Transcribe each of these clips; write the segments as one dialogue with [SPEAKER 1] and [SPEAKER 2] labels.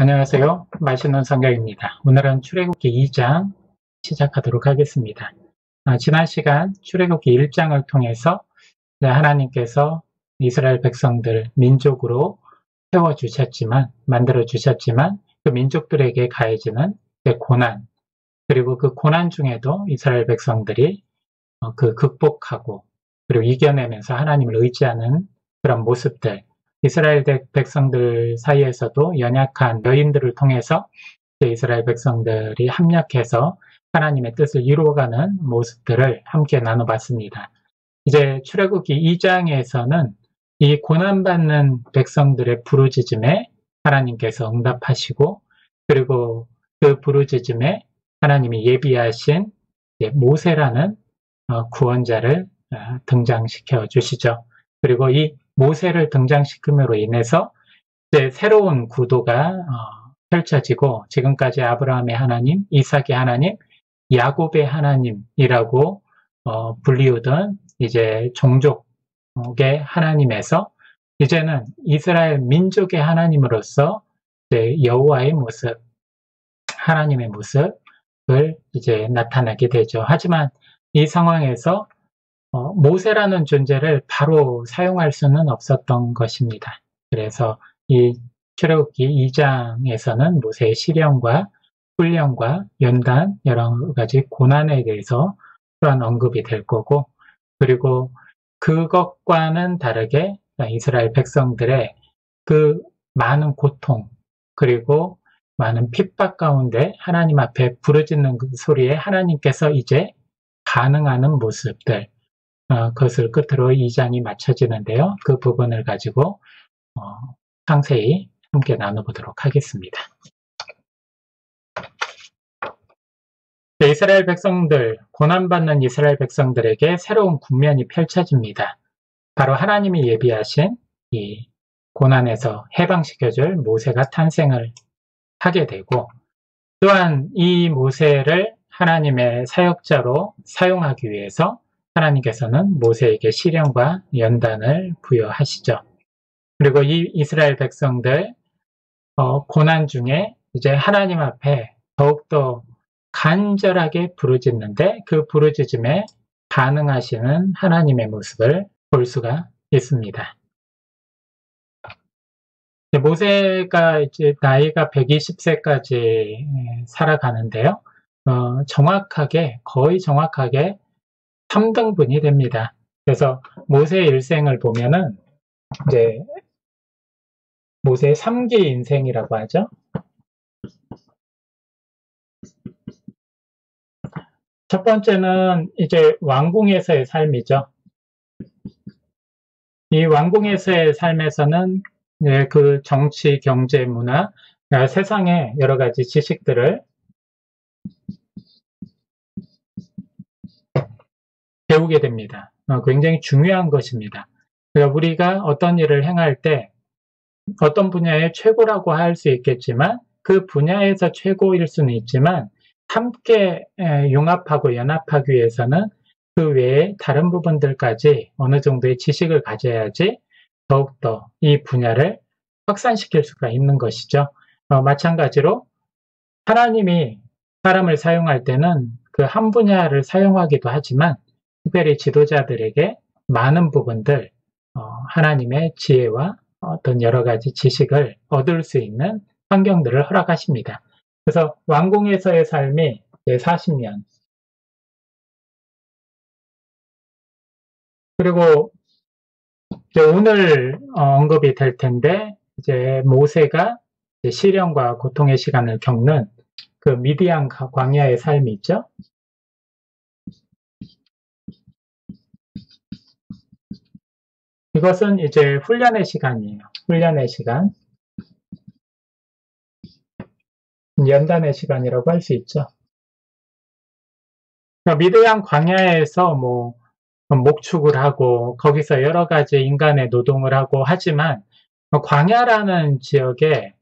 [SPEAKER 1] 안녕하세요. 맛있는 성경입니다. 오늘은 출애굽기 2장 시작하도록 하겠습니다. 지난 시간 출애굽기 1장을 통해서 하나님께서 이스라엘 백성들 민족으로 만들어 주셨지만 그 민족들에게 가해지는 고난, 그리고 그 고난 중에도 이스라엘 백성들이 그 극복하고 그리고 이겨내면서 하나님을 의지하는 그런 모습들, 이스라엘 백성들 사이에서도 연약한 여인들을 통해서 이스라엘 백성들이 합력해서 하나님의 뜻을 이루어가는 모습들을 함께 나눠봤습니다. 이제 출애굽기 2장에서는 이 고난받는 백성들의 부르짖음에 하나님께서 응답하시고, 그리고 그 부르짖음에 하나님이 예비하신 모세라는 구원자를 등장시켜 주시죠. 그리고 이 모세를 등장시킴으로 인해서 이제 새로운 구도가 펼쳐지고, 지금까지 아브라함의 하나님, 이삭의 하나님, 야곱의 하나님이라고 불리우던 이제 종족의 하나님에서 이제는 이스라엘 민족의 하나님으로서 이제 여호와의 모습, 하나님의 모습을 이제 나타나게 되죠. 하지만 이 상황에서 모세라는 존재를 바로 사용할 수는 없었던 것입니다. 그래서 이 출애굽기 2장에서는 모세의 시련과 훈련과 연단, 여러 가지 고난에 대해서 또한 언급이 될 거고, 그리고 그것과는 다르게 이스라엘 백성들의 그 많은 고통, 그리고 많은 핍박 가운데 하나님 앞에 부르짖는 그 소리에 하나님께서 이제 반응하는 모습들, 그것을 끝으로 2장이 마쳐지는데요. 그 부분을 가지고 상세히 함께 나눠보도록 하겠습니다. 이스라엘 백성들, 고난받는 이스라엘 백성들에게 새로운 국면이 펼쳐집니다. 바로 하나님이 예비하신 이 고난에서 해방시켜줄 모세가 탄생을 하게 되고, 또한 이 모세를 하나님의 사역자로 사용하기 위해서 하나님께서는 모세에게 시련과 연단을 부여하시죠. 그리고 이 이스라엘 백성들 고난 중에 이제 하나님 앞에 더욱더 간절하게 부르짖는데, 그 부르짖음에 반응하시는 하나님의 모습을 볼 수가 있습니다. 모세가 이제 나이가 120세까지 살아가는데요. 거의 정확하게 3등분이 됩니다. 그래서 모세의 일생을 보면은 이제 모세의 3기 인생이라고 하죠. 첫 번째는 이제 왕궁에서의 삶이죠. 이 왕궁에서의 삶에서는 그 정치, 경제, 문화, 세상의 여러 가지 지식들을 배우게 됩니다. 굉장히 중요한 것입니다. 그러니까 우리가 어떤 일을 행할 때 어떤 분야의 최고라고 할 수 있겠지만, 그 분야에서 최고일 수는 있지만 함께 융합하고 연합하기 위해서는 그 외에 다른 부분들까지 어느 정도의 지식을 가져야지 더욱더 이 분야를 확산시킬 수가 있는 것이죠. 마찬가지로 하나님이 사람을 사용할 때는 그 한 분야를 사용하기도 하지만, 특별히 지도자들에게 많은 부분들 하나님의 지혜와 어떤 여러 가지 지식을 얻을 수 있는 환경들을 허락하십니다. 그래서 왕궁에서의 삶이 40년, 그리고 이제 오늘 언급이 될 텐데, 이제 모세가 시련과 고통의 시간을 겪는 그 미디안 광야의 삶이 있죠. 이것은 이제 훈련의 시간이에요. 훈련의 시간, 연단의 시간이라고 할 수 있죠. 미디안 광야에서 목축을 하고 거기서 여러 가지 인간의 노동을 하고 하지만, 광야라는 지역의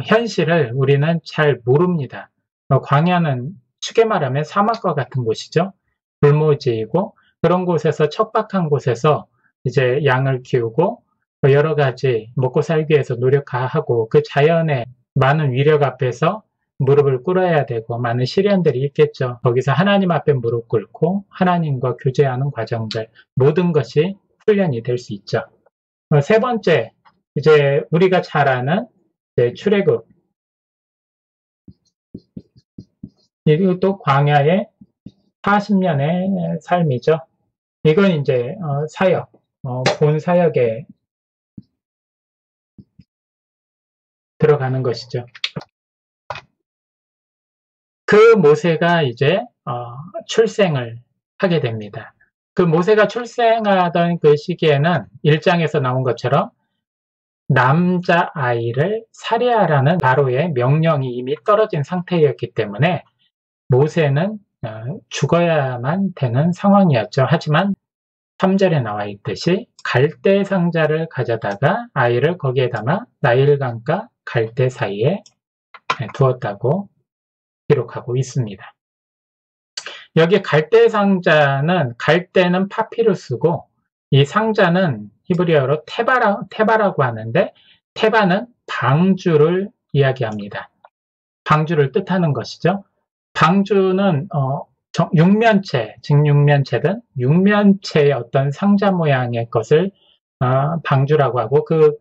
[SPEAKER 1] 현실을 우리는 잘 모릅니다. 광야는 쉽게 말하면 사막과 같은 곳이죠. 불모지이고, 그런 곳에서, 척박한 곳에서 이제 양을 키우고 여러 가지 먹고 살기 위해서 노력하고, 그 자연의 많은 위력 앞에서 무릎을 꿇어야 되고 많은 시련들이 있겠죠. 거기서 하나님 앞에 무릎 꿇고 하나님과 교제하는 과정들, 모든 것이 훈련이 될 수 있죠. 세 번째, 이제 우리가 잘 아는 출애굽. 이것도 광야의 40년의 삶이죠. 이건 이제 사역, 본 사역에 들어가는 것이죠. 그 모세가 이제 출생을 하게 됩니다. 그 모세가 출생하던 그 시기에는 1장에서 나온 것처럼 남자아이를 살해하라는 바로의 명령이 이미 떨어진 상태였기 때문에 모세는 죽어야만 되는 상황이었죠. 하지만 3절에 나와 있듯이 갈대 상자를 가져다가 아이를 거기에 담아 나일강과 갈대 사이에 두었다고 기록하고 있습니다. 여기 갈대 상자는, 갈대는 파피루스고 이 상자는 히브리어로 테바라고 하는데, 테바는 방주를 이야기합니다. 방주를 뜻하는 것이죠. 방주는 육면체, 직육면체든 육면체의 어떤 상자 모양의 것을 방주라고 하고, 그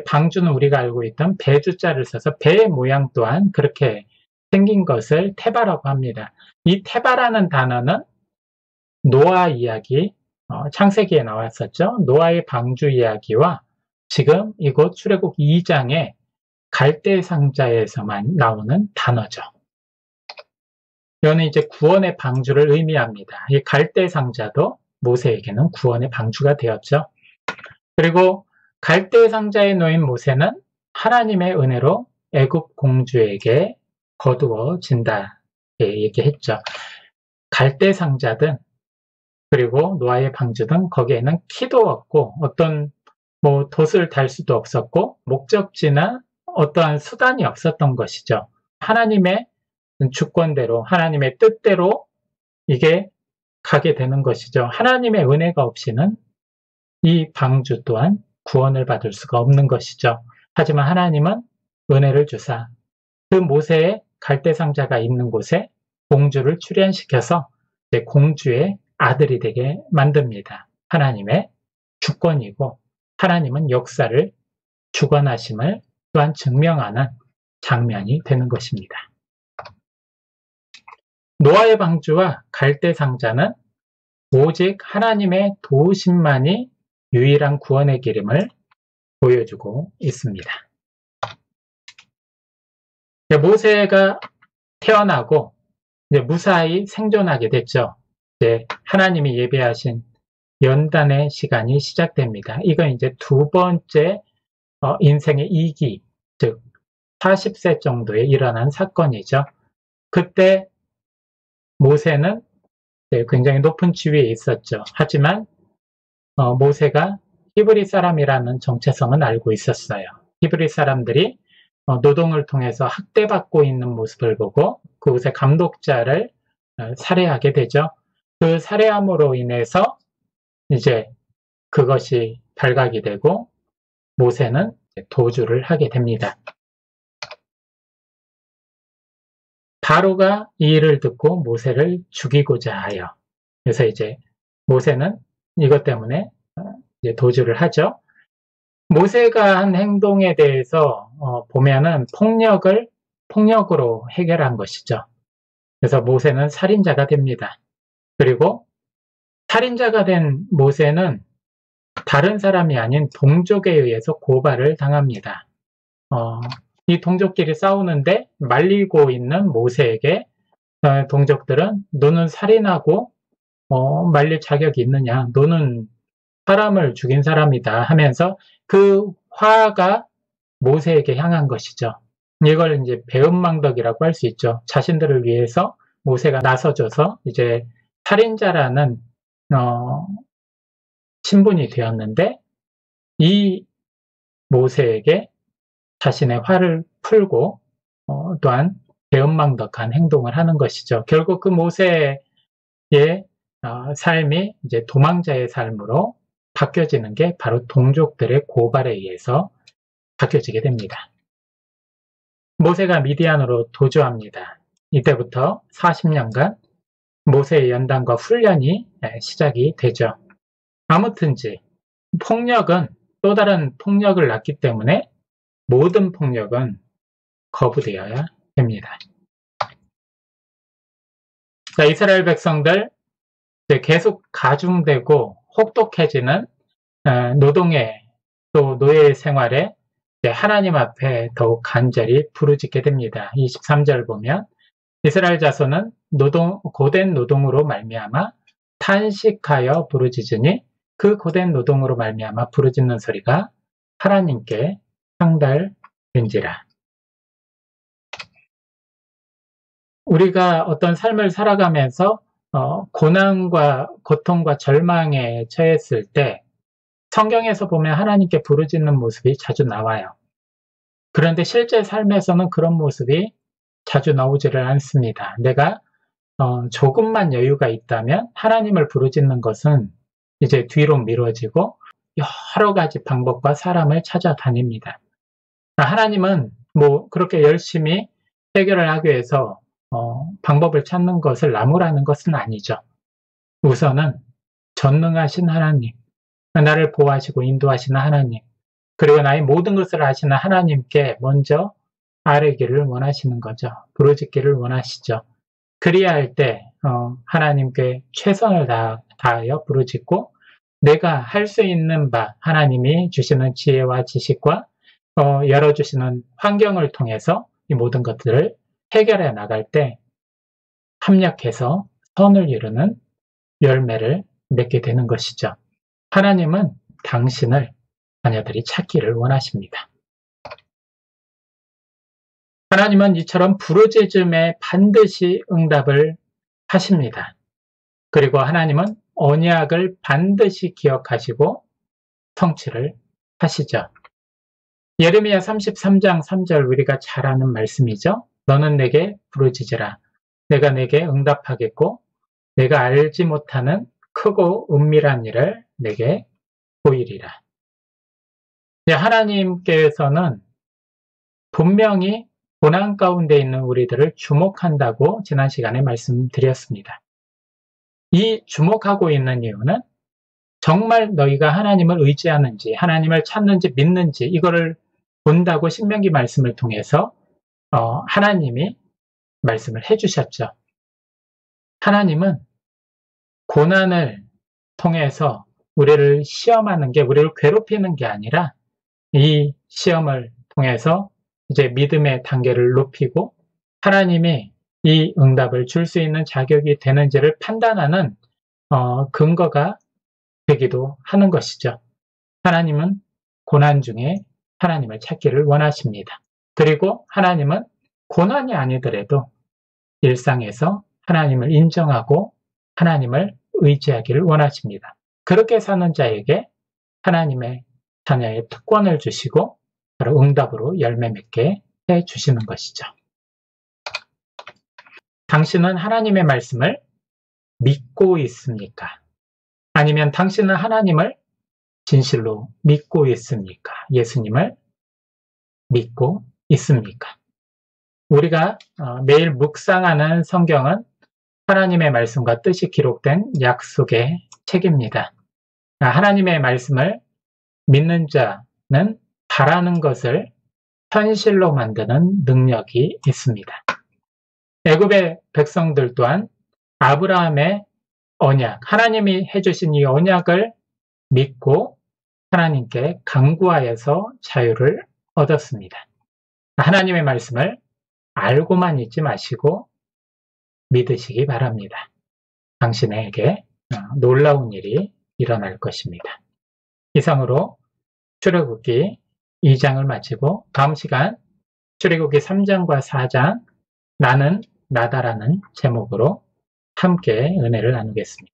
[SPEAKER 1] 방주는 우리가 알고 있던 배주자를 써서 배의 모양 또한 그렇게 생긴 것을 테바라고 합니다. 이 테바라는 단어는 노아 이야기, 창세기에 나왔었죠. 노아의 방주 이야기와 지금 이곳 출애굽 2장의 갈대 상자에서만 나오는 단어죠. 이거는 이제 구원의 방주를 의미합니다. 이 갈대 상자도 모세에게는 구원의 방주가 되었죠. 그리고 갈대 상자에 놓인 모세는 하나님의 은혜로 애굽 공주에게 거두어진다 얘기했죠. 갈대 상자든 그리고 노아의 방주든 거기에는 키도 없고 어떤 돛을 달 수도 없었고 목적지나 어떠한 수단이 없었던 것이죠. 하나님의 주권대로, 하나님의 뜻대로 이게 가게 되는 것이죠. 하나님의 은혜가 없이는 이 방주 또한 구원을 받을 수가 없는 것이죠. 하지만 하나님은 은혜를 주사 그 모세의 갈대 상자가 있는 곳에 공주를 출현시켜서 공주의 아들이 되게 만듭니다. 하나님의 주권이고 하나님은 역사를 주관하심을 또한 증명하는 장면이 되는 것입니다. 노아의 방주와 갈대 상자는 오직 하나님의 도우심만이 유일한 구원의 길임을 보여주고 있습니다. 모세가 태어나고 이제 무사히 생존하게 됐죠. 이제 하나님이 예배하신 연단의 시간이 시작됩니다. 이건 이제 두 번째 인생의 2기, 즉 40세 정도에 일어난 사건이죠. 그때 모세는 굉장히 높은 지위에 있었죠. 하지만 모세가 히브리 사람이라는 정체성은 알고 있었어요. 히브리 사람들이 노동을 통해서 학대받고 있는 모습을 보고 그곳의 감독자를 살해하게 되죠. 그 살해함으로 인해서 이제 그것이 발각이 되고 모세는 도주를 하게 됩니다. 바로가 이 일을 듣고 모세를 죽이고자 하여, 그래서 이제 모세는 이것 때문에 이제 도주를 하죠. 모세가 한 행동에 대해서 보면은 폭력으로 해결한 것이죠. 그래서 모세는 살인자가 됩니다. 그리고 살인자가 된 모세는 다른 사람이 아닌 동족에 의해서 고발을 당합니다. 이 동족끼리 싸우는데 말리고 있는 모세에게 동족들은 너는 살인하고 말릴 자격이 있느냐, 너는 사람을 죽인 사람이다 하면서 그 화가 모세에게 향한 것이죠. 이걸 이제 배은망덕이라고 할 수 있죠. 자신들을 위해서 모세가 나서줘서 이제 살인자라는 신분이 되었는데 이 모세에게 자신의 화를 풀고 또한 배은망덕한 행동을 하는 것이죠. 결국 그 모세의 삶이 이제 도망자의 삶으로 바뀌어지는 게 바로 동족들의 고발에 의해서 바뀌어지게 됩니다. 모세가 미디안으로 도주합니다. 이때부터 40년간 모세의 연단과 훈련이 시작이 되죠. 아무튼지 폭력은 또 다른 폭력을 낳기 때문에 모든 폭력은 거부되어야 됩니다. 자, 이스라엘 백성들 계속 가중되고 혹독해지는 노동의 또 노예 생활에 하나님 앞에 더욱 간절히 부르짖게 됩니다. 23절 보면 이스라엘 자손은 고된 노동으로 말미암아 탄식하여 부르짖으니 그 고된 노동으로 말미암아 부르짖는 소리가 하나님께 상달된지라. 우리가 어떤 삶을 살아가면서 고난과 고통과 절망에 처했을 때 성경에서 보면 하나님께 부르짖는 모습이 자주 나와요. 그런데 실제 삶에서는 그런 모습이 자주 나오지를 않습니다. 내가 조금만 여유가 있다면 하나님을 부르짖는 것은 이제 뒤로 미뤄지고 여러 가지 방법과 사람을 찾아다닙니다. 하나님은 뭐 그렇게 열심히 해결을 하기 위해서 방법을 찾는 것을 나무라는 것은 아니죠. 우선은 전능하신 하나님, 나를 보호하시고 인도하시는 하나님, 그리고 나의 모든 것을 하시는 하나님께 먼저 아뢰기를 원하시는 거죠. 부르짖기를 원하시죠. 그리야 할 때 하나님께 최선을 다하여 부르짖고 내가 할 수 있는 바 하나님이 주시는 지혜와 지식과 열어주시는 환경을 통해서 이 모든 것들을 해결해 나갈 때 합력해서 선을 이루는 열매를 맺게 되는 것이죠. 하나님은 당신을 자녀들이 찾기를 원하십니다. 하나님은 이처럼 부르짖음에 반드시 응답을 하십니다. 그리고 하나님은 언약을 반드시 기억하시고 성취를 하시죠. 예레미야 33장 3절 우리가 잘 아는 말씀이죠. 너는 내게 부르짖으라. 내가 내게 응답하겠고 내가 알지 못하는 크고 은밀한 일을 내게 보이리라. 하나님께서는 분명히 고난 가운데 있는 우리들을 주목한다고 지난 시간에 말씀드렸습니다. 이 주목하고 있는 이유는 정말 너희가 하나님을 의지하는지 하나님을 찾는지 믿는지 이거를 본다고 신명기 말씀을 통해서 하나님이 말씀을 해주셨죠. 하나님은 고난을 통해서 우리를 시험하는 게 우리를 괴롭히는 게 아니라 이 시험을 통해서 이제 믿음의 단계를 높이고 하나님이 이 응답을 줄 수 있는 자격이 되는지를 판단하는 근거가 되기도 하는 것이죠. 하나님은 고난 중에 하나님을 찾기를 원하십니다. 그리고 하나님은 고난이 아니더라도 일상에서 하나님을 인정하고 하나님을 의지하기를 원하십니다. 그렇게 사는 자에게 하나님의 자녀의 특권을 주시고 바로 응답으로 열매 맺게 해주시는 것이죠. 당신은 하나님의 말씀을 믿고 있습니까? 아니면 당신은 하나님을 진실로 믿고 있습니까? 예수님을 믿고 있습니까? 우리가 매일 묵상하는 성경은 하나님의 말씀과 뜻이 기록된 약속의 책입니다. 하나님의 말씀을 믿는 자는 바라는 것을 현실로 만드는 능력이 있습니다. 애굽의 백성들 또한 아브라함의 언약, 하나님이 해주신 이 언약을 믿고 하나님께 간구하여서 자유를 얻었습니다. 하나님의 말씀을 알고만 있지 마시고 믿으시기 바랍니다. 당신에게 놀라운 일이 일어날 것입니다. 이상으로 출애굽기 2장을 마치고 다음 시간 출애굽기 3장과 4장 나는 나다라는 제목으로 함께 은혜를 나누겠습니다.